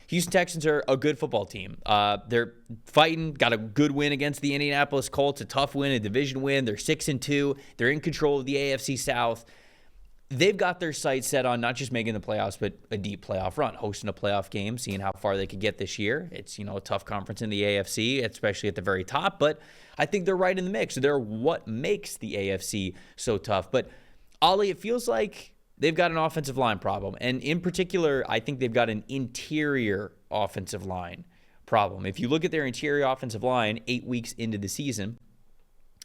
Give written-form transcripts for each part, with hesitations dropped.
Houston Texans are a good football team. They're fighting, got a good win against the Indianapolis Colts, a tough win, a division win. They're 6-2. They're in control of the AFC South. They've got their sights set on not just making the playoffs, but a deep playoff run, hosting a playoff game, seeing how far they could get this year. It's, a tough conference in the AFC, especially at the very top, but I think they're right in the mix. They're what makes the AFC so tough. But, Ollie, it feels like they've got an offensive line problem. And in particular, I think they've got an interior offensive line problem. If you look at their interior offensive line 8 weeks into the season,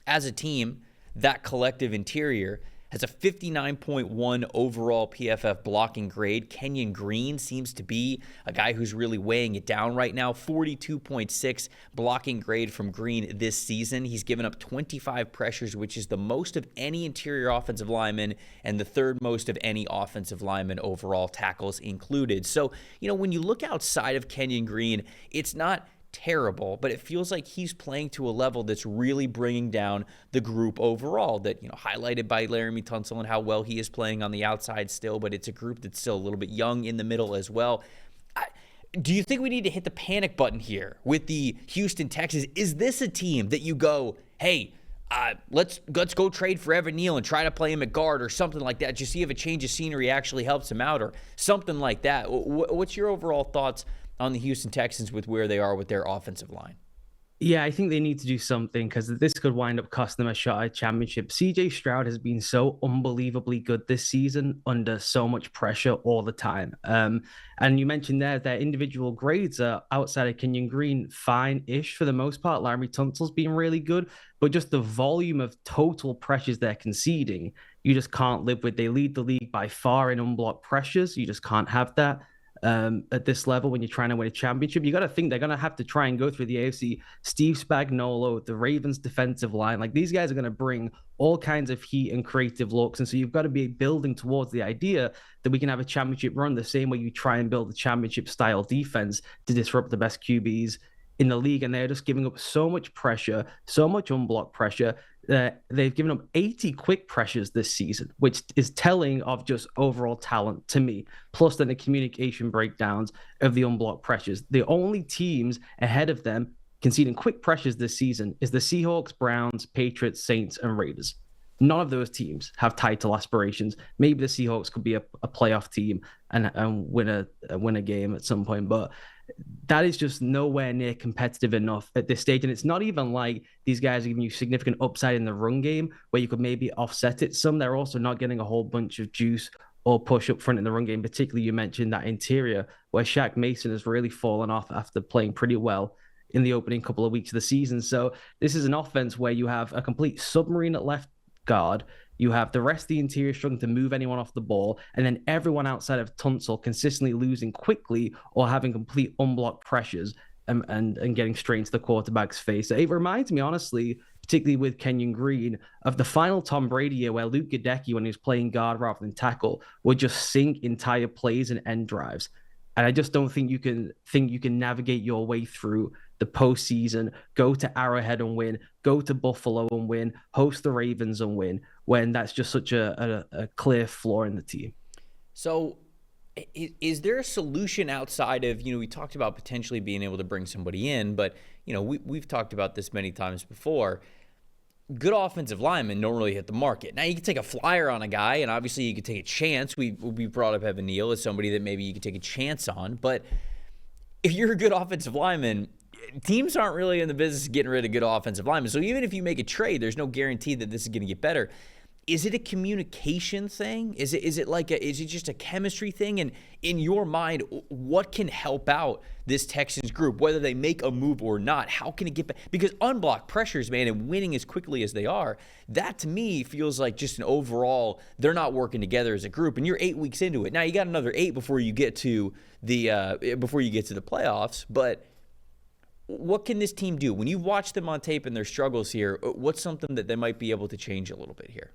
as a team, that collective interior has a 59.1 overall PFF blocking grade. Kenyon Green seems to be a guy who's really weighing it down right now. 42.6 blocking grade from Green this season. He's given up 25 pressures, which is the most of any interior offensive lineman and the third most of any offensive lineman overall, tackles included. So, when you look outside of Kenyon Green, it's not terrible, but it feels like he's playing to a level that's really bringing down the group overall, that, highlighted by Laramie Tunsil and how well he is playing on the outside still, but it's a group that's still a little bit young in the middle as well. Do you think we need to hit the panic button here with the Houston Texans? Is this a team that you go, hey, let's go trade for Evan Neal and try to play him at guard or something like that, just see if a change of scenery actually helps him out or something like that? What's your overall thoughts on the Houston Texans with where they are with their offensive line? Yeah, I think they need to do something because this could wind up costing them a shot at championship. CJ Stroud has been so unbelievably good this season under so much pressure all the time. And you mentioned there their individual grades are outside of Kenyon Green fine-ish for the most part. Laramie Tunsil's been really good, but just the volume of total pressures they're conceding, you just can't live with. They lead the league by far in unblocked pressures. You just can't have that. At this level, when you're trying to win a championship, you got to think they're going to have to try and go through the AFC. Steve Spagnuolo, the Ravens defensive line, like these guys are going to bring all kinds of heat and creative looks. And so you've got to be building towards the idea that we can have a championship run the same way you try and build a championship style defense to disrupt the best QBs in the league. And they're just giving up so much pressure, so much unblocked pressure. They've given up 80 quick pressures this season, which is telling of just overall talent to me, plus then the communication breakdowns of the unblocked pressures. The only teams ahead of them conceding quick pressures this season is the Seahawks, Browns, Patriots, Saints, and Raiders. None of those teams have title aspirations. Maybe the Seahawks could be a playoff team and win a game at some point, but that is just nowhere near competitive enough at this stage. And it's not even like these guys are giving you significant upside in the run game where you could maybe offset it some. They're also not getting a whole bunch of juice or push up front in the run game. Particularly, you mentioned that interior where Shaq Mason has really fallen off after playing pretty well in the opening couple of weeks of the season. So this is an offense where you have a complete submarine at left guard. You have the rest of the interior struggling to move anyone off the ball, and then everyone outside of Tunsil consistently losing quickly or having complete unblocked pressures and getting straight into the quarterback's face. It reminds me, honestly, particularly with Kenyon Green, of the final Tom Brady year where Luke Gadecki, when he was playing guard rather than tackle, would just sink entire plays and end drives. And I just don't think you can navigate your way through the postseason, go to Arrowhead and win, go to Buffalo and win, host the Ravens and win, when that's just such a clear flaw in the team. So is there a solution outside of, we talked about potentially being able to bring somebody in, but, we've talked about this many times before. Good offensive linemen don't really hit the market. Now, you can take a flyer on a guy, and obviously you could take a chance. We brought up Evan Neal as somebody that maybe you could take a chance on. But if you're a good offensive lineman, teams aren't really in the business of getting rid of good offensive linemen. So even if you make a trade, there's no guarantee that this is going to get better. Is it a communication thing? Is it just a chemistry thing? And in your mind, what can help out this Texans group, whether they make a move or not? How can it get back? Because unblocked pressures, man, and winning as quickly as they are, that to me feels like just an overall, they're not working together as a group. And you're 8 weeks into it. Now you got another 8 before you get to the playoffs. But what can this team do when you watch them on tape and their struggles here? What's something that they might be able to change a little bit here?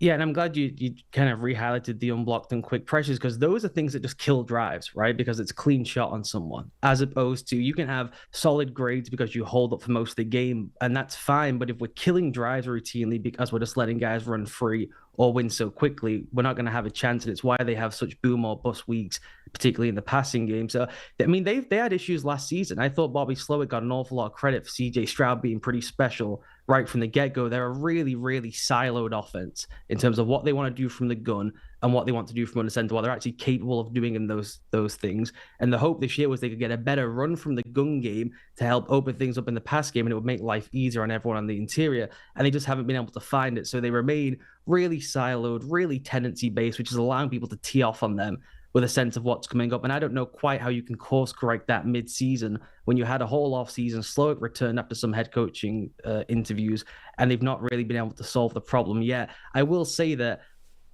Yeah, and I'm glad you kind of re-highlighted the unblocked and quick pressures, because those are things that just kill drives, right? Because it's clean shot on someone, as opposed to you can have solid grades because you hold up for most of the game, and that's fine. But if we're killing drives routinely because we're just letting guys run free or win so quickly, we're not going to have a chance. And it's why they have such boom or bust weeks particularly in the passing game. So, I mean, they had issues last season. I thought Bobby Slowick got an awful lot of credit for CJ Stroud being pretty special right from the get-go. They're a really, really siloed offense in terms of what they want to do from the gun and what they want to do from under center, what they're actually capable of doing in those things. And the hope this year was they could get a better run from the gun game to help open things up in the pass game, and it would make life easier on everyone on the interior. And they just haven't been able to find it. So they remain really siloed, really tendency-based, which is allowing people to tee off on them with a sense of what's coming up. And I don't know quite how you can course correct that mid-season when you had a whole off-season. Slowick returned after some head coaching interviews, and they've not really been able to solve the problem yet. I will say that,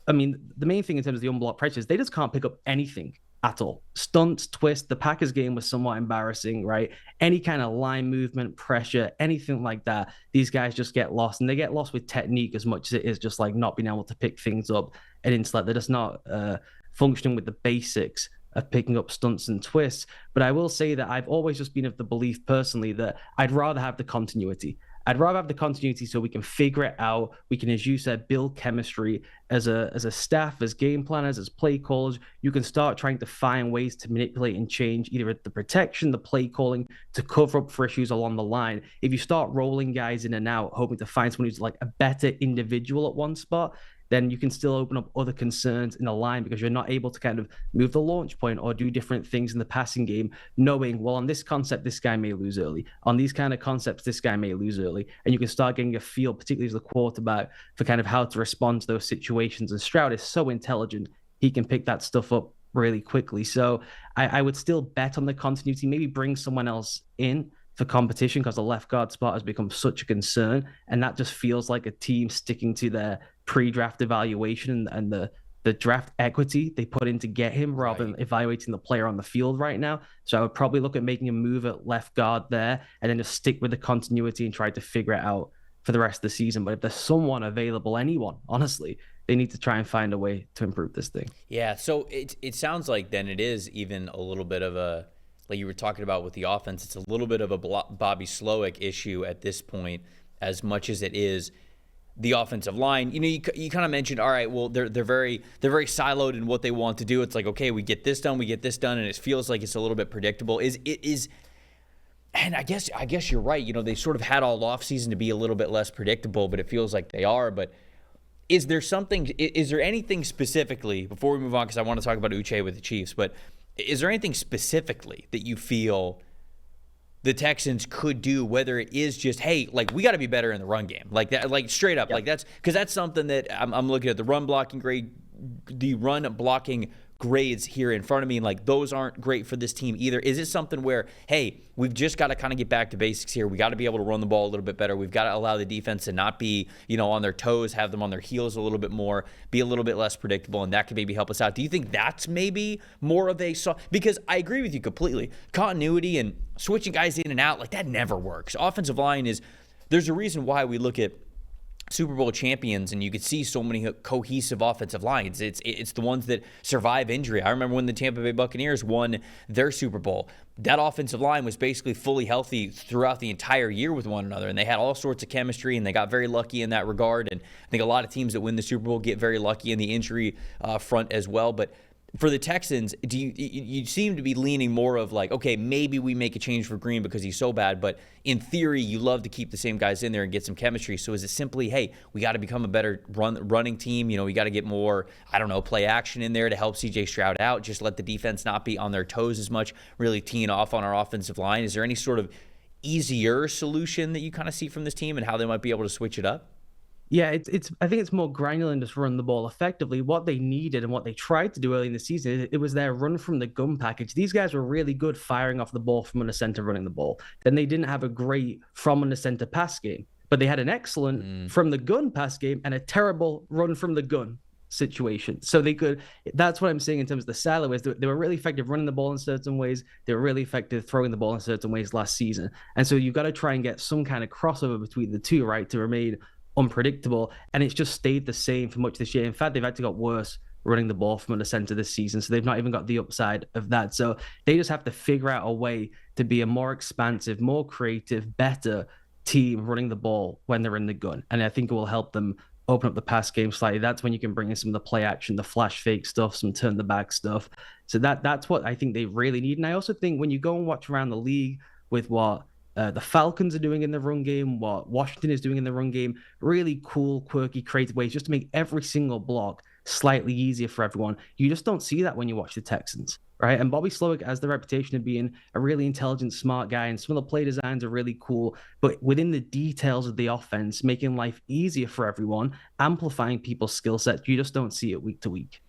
I mean, the main thing in terms of the unblocked pressures, they just can't pick up anything at all. Stunts, twists. The Packers game was somewhat embarrassing, right? Any kind of line movement, pressure, anything like that, these guys just get lost, and they get lost with technique as much as it is just like not being able to pick things up and intellect. They're just not functioning with the basics of picking up stunts and twists. But I will say that I've always just been of the belief personally that I'd rather have the continuity. I'd rather have the continuity so we can figure it out. We can, as you said, build chemistry as a staff, as game planners, as play callers. You can start trying to find ways to manipulate and change either the protection, the play calling, to cover up for issues along the line. If you start rolling guys in and out, hoping to find someone who's like a better individual at one spot, then you can still open up other concerns in the line because you're not able to kind of move the launch point or do different things in the passing game, knowing, well, on this concept, this guy may lose early. On these kind of concepts, this guy may lose early. And you can start getting a feel, particularly as the quarterback, for kind of how to respond to those situations. And Stroud is so intelligent, he can pick that stuff up really quickly. So I would still bet on the continuity, maybe bring someone else in for competition because the left guard spot has become such a concern. And that just feels like a team sticking to their pre-draft evaluation and the draft equity they put in to get him rather than evaluating the player on the field right now. So I would probably look at making a move at left guard there and then just stick with the continuity and try to figure it out for the rest of the season. But if there's someone available, anyone, honestly, they need to try and find a way to improve this thing. Yeah, so it sounds like then it is even a little bit of a, like you were talking about with the offense, it's a little bit of a Bobby Slowick issue at this point as much as it is the offensive line. You know, you kind of mentioned, all right, well, they're very siloed in what they want to do. It's like, okay, we get this done, and it feels like it's a little bit predictable. And I guess you're right. You know, they sort of had all offseason to be a little bit less predictable, but it feels like they are. But is there anything specifically, before we move on, because I want to talk about Uche with the Chiefs, but is there anything specifically that you feel the Texans could do, whether it is just, hey, like, we got to be better in the run game, like that, like straight up, like that's because that's something that I'm looking at the run blocking grades here in front of me, and like those aren't great for this team either. Is it something where, hey, we've just got to kind of get back to basics here? We got to be able to run the ball a little bit better. We've got to allow the defense to not be, you know, on their toes, have them on their heels a little bit more, be a little bit less predictable, and that could maybe help us out. Do you think that's maybe more of a because I agree with you completely. Continuity and switching guys in and out, like that never works. Offensive line there's a reason why we look at Super Bowl champions, and you could see so many cohesive offensive lines. It's the ones that survive injury. I remember when the Tampa Bay Buccaneers won their Super Bowl. That offensive line was basically fully healthy throughout the entire year with one another, and they had all sorts of chemistry, and they got very lucky in that regard. And I think a lot of teams that win the Super Bowl get very lucky in the injury front as well. But for the Texans, you seem to be leaning more of like, okay, maybe we make a change for Green because he's so bad, but in theory, you love to keep the same guys in there and get some chemistry. So is it simply, hey, we got to become a better running team? You know, we got to get more, I don't know, play action in there to help CJ Stroud out, just let the defense not be on their toes as much, really teeing off on our offensive line. Is there any sort of easier solution that you kind of see from this team and how they might be able to switch it up? Yeah, I think it's more granular and just run the ball effectively. What they needed and what they tried to do early in the season, it was their run from the gun package. These guys were really good firing off the ball from under center, running the ball. Then they didn't have a great from under center pass game, but they had an excellent from the gun pass game and a terrible run from the gun situation. So they could, that's what I'm saying in terms of the silo is they were really effective running the ball in certain ways. They were really effective throwing the ball in certain ways last season. And so you've got to try and get some kind of crossover between the two, right, to remain unpredictable, and it's just stayed the same for much this year. In fact, they've actually got worse running the ball from under center this season, so they've not even got the upside of that. So they just have to figure out a way to be a more expansive, more creative, better team running the ball when they're in the gun, and I think it will help them open up the pass game slightly. That's when you can bring in some of the play action, the flash fake stuff, some turn the back stuff So that's what I think they really need. And I also think when you go and watch around the league with what the Falcons are doing in the run game, what Washington is doing in the run game, really cool, quirky, creative ways just to make every single block slightly easier for everyone. You just don't see that when you watch the Texans, right? And Bobby Slowick has the reputation of being a really intelligent, smart guy, and some of the play designs are really cool. But within the details of the offense, making life easier for everyone, amplifying people's skill sets, you just don't see it week to week.